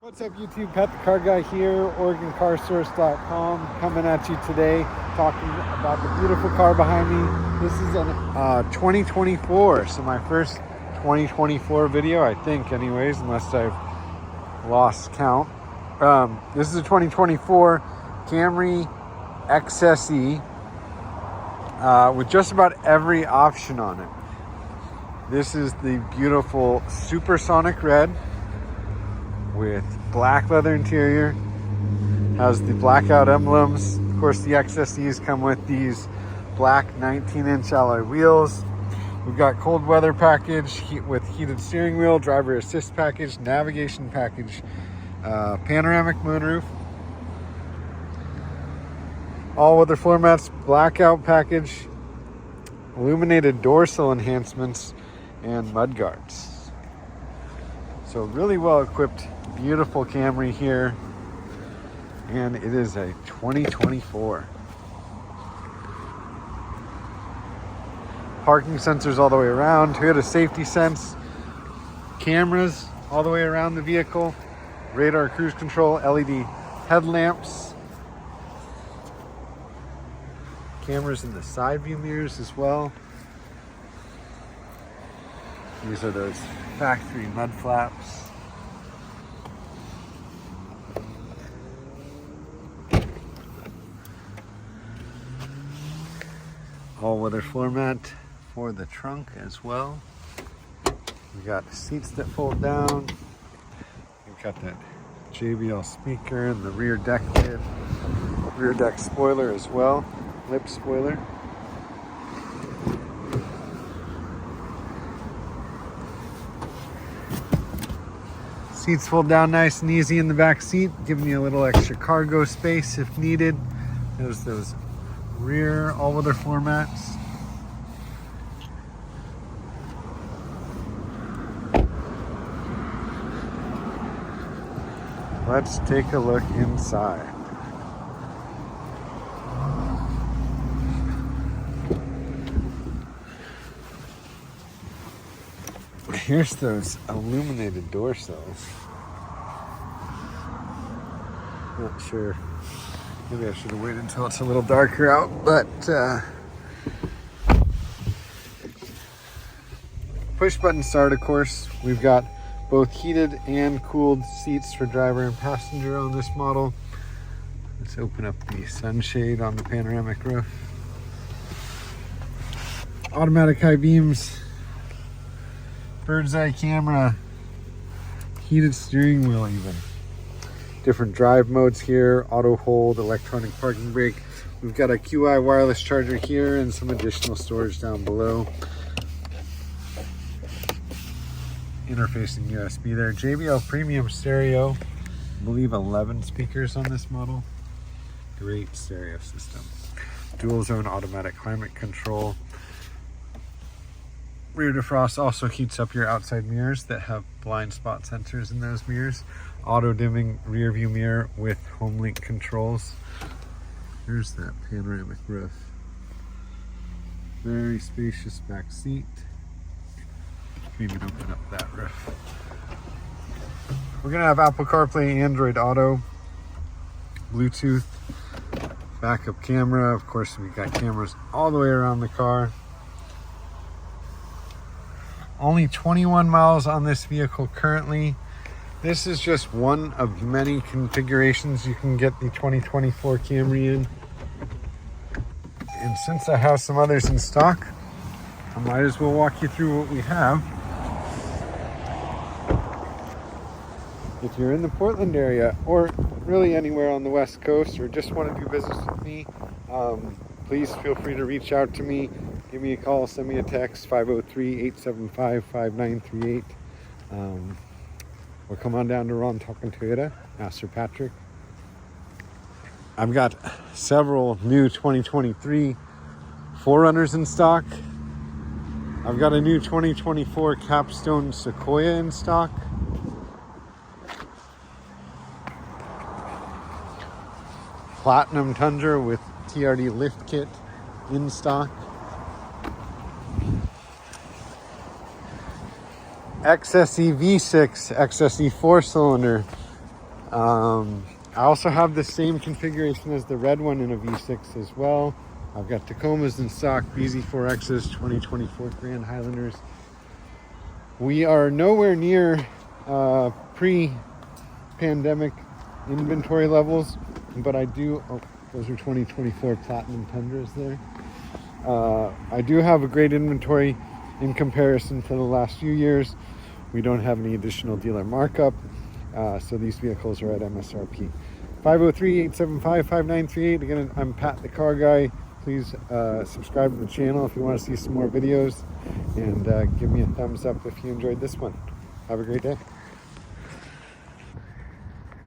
What's up YouTube, Pat the Car Guy here, OregonCarSource.com, coming at you today talking about the beautiful car behind me. This is a 2024, so my first 2024 video, I think anyways, unless I've lost count. This is a 2024 Camry XSE with just about every option on it. This is the beautiful Supersonic red with black leather interior, has the blackout emblems. Of course, the XSEs come with these black 19-inch alloy wheels. We've got cold weather package with heated steering wheel, driver assist package, navigation package, panoramic moonroof, all weather floor mats, blackout package, illuminated door sill enhancements, and mud guards. So really well equipped, beautiful Camry here, and it is a 2024. Parking sensors all the way around, Toyota safety sense, cameras all the way around the vehicle, radar cruise control, LED headlamps, cameras in the side view mirrors as well. These are those factory mud flaps. All-weather floor mat for the trunk as well. We got seats that fold down. We've got that JBL speaker and the rear deck lid. Rear deck spoiler as well, lip spoiler. Seats fold down nice and easy in the back seat, giving you a little extra cargo space if needed. There's those rear all-weather floor mats. Let's take a look inside. Here's those illuminated door sills. Not sure. Maybe I should have waited until it's a little darker out, but push button start, of course. We've got both heated and cooled seats for driver and passenger on this model. Let's open up the sunshade on the panoramic roof. Automatic high beams. Bird's eye camera, heated steering wheel even. Different drive modes here, auto hold, electronic parking brake. We've got a QI wireless charger here and some additional storage down below. Interfacing USB there. JBL premium stereo, I believe 11 speakers on this model. Great stereo system. Dual zone automatic climate control. Rear defrost also heats up your outside mirrors that have blind spot sensors in those mirrors. Auto dimming rear view mirror with home link controls. Here's that panoramic roof. Very spacious back seat. You can even open up that roof. We're gonna have Apple CarPlay, Android Auto, Bluetooth, backup camera. Of course, we've got cameras all the way around the car. Only 21 miles on this vehicle currently. This is just one of many configurations you can get the 2024 Camry in. And since I have some others in stock, I might as well walk you through what we have. If you're in the Portland area, or really anywhere on the West Coast, or just want to do business with me, please feel free to reach out to me. Give me a call, send me a text, 503-875-5938. Or come on down to Ron Talking Toyota, Master Patrick. I've got several new 2023 4Runners in stock. I've got a new 2024 Capstone Sequoia in stock. Platinum Tundra with TRD lift kit in stock. XSE V6, XSE 4-cylinder I also have the same configuration as the red one in a V6 as well. I've got Tacomas in stock, BZ4Xs, 2024 Grand Highlanders. We are nowhere near pre-pandemic inventory levels, but I do, those are 2024 Platinum Tundras there. I do have a great inventory in comparison to the last few years. We don't have any additional dealer markup, so these vehicles are at MSRP. 503-875-5938. Again, I'm Pat the Car Guy. Please subscribe to the channel if you want to see some more videos, and give me a thumbs up if you enjoyed this one. Have a great day.